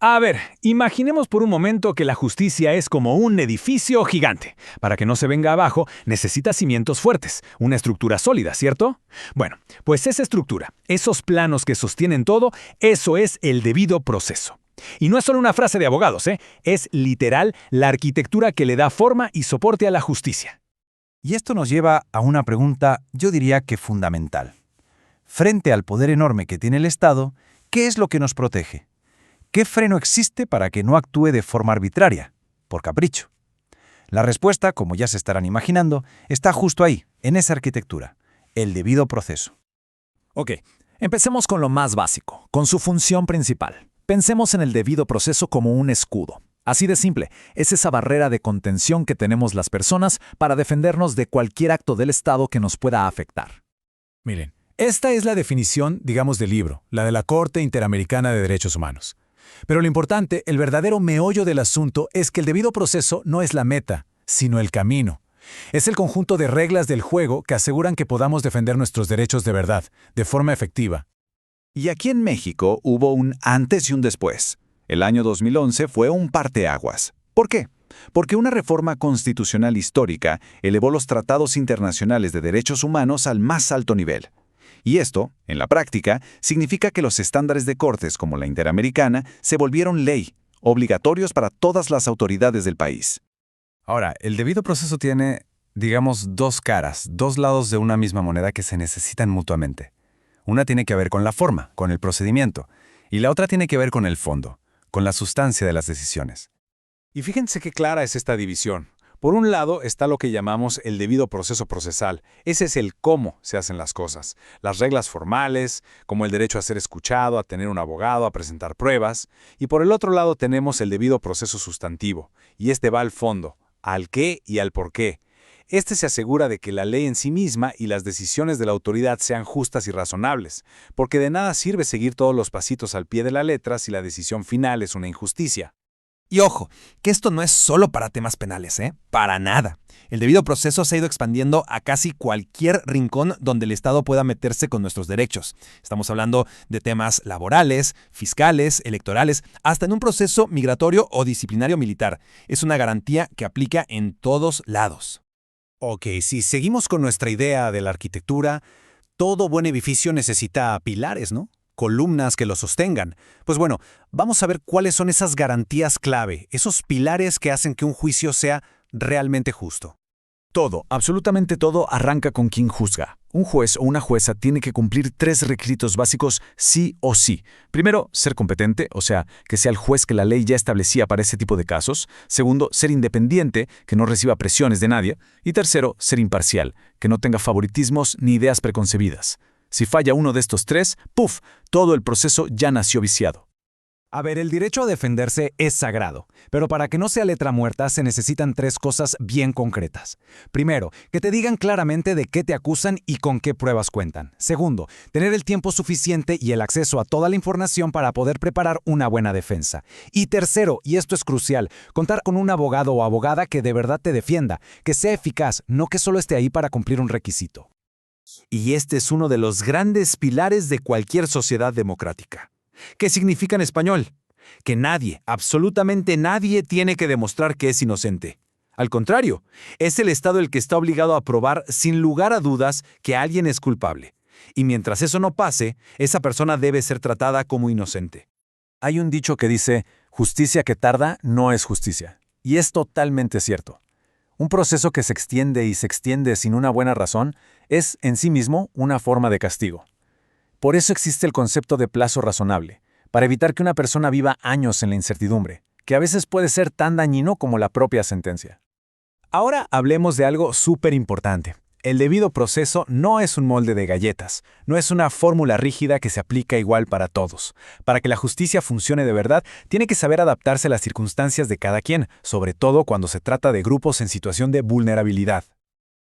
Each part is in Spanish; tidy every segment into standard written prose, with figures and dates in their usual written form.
A ver, imaginemos por un momento que la justicia es como un edificio gigante. Para que no se venga abajo, necesita cimientos fuertes, una estructura sólida, ¿cierto? Bueno, pues esa estructura, esos planos que sostienen todo, eso es el debido proceso. Y no es solo una frase de abogados, es literal la arquitectura que le da forma y soporte a la justicia. Y esto nos lleva a una pregunta, yo diría que fundamental. Frente al poder enorme que tiene el Estado, ¿qué es lo que nos protege? ¿Qué freno existe para que no actúe de forma arbitraria, por capricho? La respuesta, como ya se estarán imaginando, está justo ahí, en esa arquitectura, el debido proceso. Ok, empecemos con lo más básico, con su función principal. Pensemos en el debido proceso como un escudo. Así de simple, es esa barrera de contención que tenemos las personas para defendernos de cualquier acto del Estado que nos pueda afectar. Miren, esta es la definición, digamos, del libro, la de la Corte Interamericana de Derechos Humanos. Pero lo importante, el verdadero meollo del asunto es que el debido proceso no es la meta, sino el camino. Es el conjunto de reglas del juego que aseguran que podamos defender nuestros derechos de verdad, de forma efectiva. Y aquí en México hubo un antes y un después. El año 2011 fue un parteaguas. ¿Por qué? Porque una reforma constitucional histórica elevó los tratados internacionales de derechos humanos al más alto nivel. Y esto, en la práctica, significa que los estándares de cortes como la Interamericana se volvieron ley, obligatorios para todas las autoridades del país. Ahora, el debido proceso tiene, digamos, dos caras, dos lados de una misma moneda que se necesitan mutuamente. Una tiene que ver con la forma, con el procedimiento, y la otra tiene que ver con el fondo, con la sustancia de las decisiones. Y fíjense qué clara es esta división. Por un lado está lo que llamamos el debido proceso procesal. Ese es el cómo se hacen las cosas. Las reglas formales, como el derecho a ser escuchado, a tener un abogado, a presentar pruebas. Y por el otro lado tenemos el debido proceso sustantivo. Y este va al fondo, al qué y al por qué. Este se asegura de que la ley en sí misma y las decisiones de la autoridad sean justas y razonables, porque de nada sirve seguir todos los pasitos al pie de la letra si la decisión final es una injusticia. Y ojo, que esto no es solo para temas penales, Para nada. El debido proceso se ha ido expandiendo a casi cualquier rincón donde el Estado pueda meterse con nuestros derechos. Estamos hablando de temas laborales, fiscales, electorales, hasta en un proceso migratorio o disciplinario militar. Es una garantía que aplica en todos lados. Ok, si seguimos con nuestra idea de la arquitectura, todo buen edificio necesita pilares, ¿no? Columnas que lo sostengan. Pues bueno, vamos a ver cuáles son esas garantías clave, esos pilares que hacen que un juicio sea realmente justo. Todo, absolutamente todo, arranca con quien juzga. Un juez o una jueza tiene que cumplir 3 requisitos básicos sí o sí. Primero, ser competente, o sea, que sea el juez que la ley ya establecía para ese tipo de casos. Segundo, ser independiente, que no reciba presiones de nadie. Y tercero, ser imparcial, que no tenga favoritismos ni ideas preconcebidas. Si falla uno de estos 3, ¡puf!, todo el proceso ya nació viciado. A ver, el derecho a defenderse es sagrado, pero para que no sea letra muerta se necesitan 3 cosas bien concretas. Primero, que te digan claramente de qué te acusan y con qué pruebas cuentan. Segundo, tener el tiempo suficiente y el acceso a toda la información para poder preparar una buena defensa. Y tercero, y esto es crucial, contar con un abogado o abogada que de verdad te defienda, que sea eficaz, no que solo esté ahí para cumplir un requisito. Y este es uno de los grandes pilares de cualquier sociedad democrática. ¿Qué significa en español? Que nadie, absolutamente nadie, tiene que demostrar que es inocente. Al contrario, es el Estado el que está obligado a probar sin lugar a dudas que alguien es culpable. Y mientras eso no pase, esa persona debe ser tratada como inocente. Hay un dicho que dice, justicia que tarda no es justicia. Y es totalmente cierto. Un proceso que se extiende y se extiende sin una buena razón es, en sí mismo, una forma de castigo. Por eso existe el concepto de plazo razonable, para evitar que una persona viva años en la incertidumbre, que a veces puede ser tan dañino como la propia sentencia. Ahora hablemos de algo súper importante. El debido proceso no es un molde de galletas, no es una fórmula rígida que se aplica igual para todos. Para que la justicia funcione de verdad, tiene que saber adaptarse a las circunstancias de cada quien, sobre todo cuando se trata de grupos en situación de vulnerabilidad.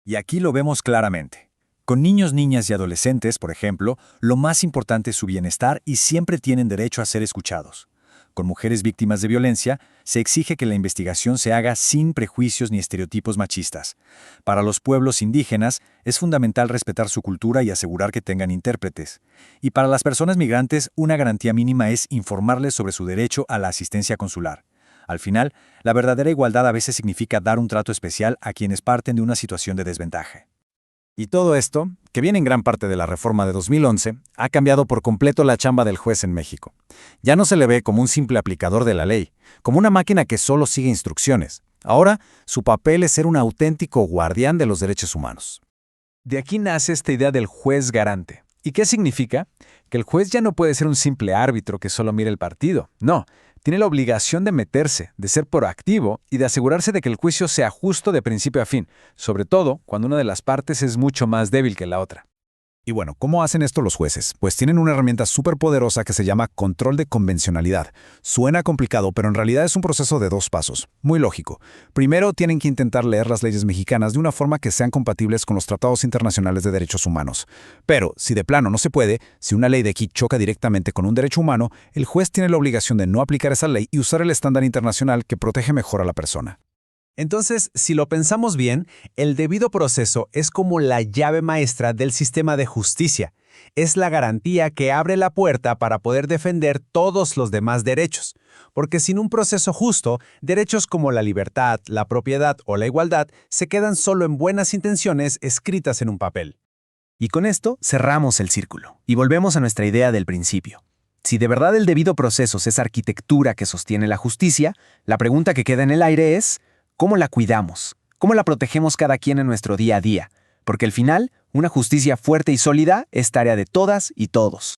Y aquí lo vemos claramente. Con niños, niñas y adolescentes, por ejemplo, lo más importante es su bienestar y siempre tienen derecho a ser escuchados. Con mujeres víctimas de violencia, se exige que la investigación se haga sin prejuicios ni estereotipos machistas. Para los pueblos indígenas, es fundamental respetar su cultura y asegurar que tengan intérpretes. Y para las personas migrantes, una garantía mínima es informarles sobre su derecho a la asistencia consular. Al final, la verdadera igualdad a veces significa dar un trato especial a quienes parten de una situación de desventaja. Y todo esto, que viene en gran parte de la reforma de 2011, ha cambiado por completo la chamba del juez en México. Ya no se le ve como un simple aplicador de la ley, como una máquina que solo sigue instrucciones. Ahora, su papel es ser un auténtico guardián de los derechos humanos. De aquí nace esta idea del juez garante. ¿Y qué significa? Que el juez ya no puede ser un simple árbitro que solo mire el partido. No, tiene la obligación de meterse, de ser proactivo y de asegurarse de que el juicio sea justo de principio a fin, sobre todo cuando una de las partes es mucho más débil que la otra. Y bueno, ¿cómo hacen esto los jueces? Pues tienen una herramienta súper poderosa que se llama control de convencionalidad. Suena complicado, pero en realidad es un proceso de 2 pasos. Muy lógico. Primero, tienen que intentar leer las leyes mexicanas de una forma que sean compatibles con los tratados internacionales de derechos humanos. Pero, si de plano no se puede, si una ley de aquí choca directamente con un derecho humano, el juez tiene la obligación de no aplicar esa ley y usar el estándar internacional que protege mejor a la persona. Entonces, si lo pensamos bien, el debido proceso es como la llave maestra del sistema de justicia. Es la garantía que abre la puerta para poder defender todos los demás derechos. Porque sin un proceso justo, derechos como la libertad, la propiedad o la igualdad se quedan solo en buenas intenciones escritas en un papel. Y con esto cerramos el círculo y volvemos a nuestra idea del principio. Si de verdad el debido proceso es esa arquitectura que sostiene la justicia, la pregunta que queda en el aire es: ¿cómo la cuidamos? ¿Cómo la protegemos cada quien en nuestro día a día? Porque al final, una justicia fuerte y sólida es tarea de todas y todos.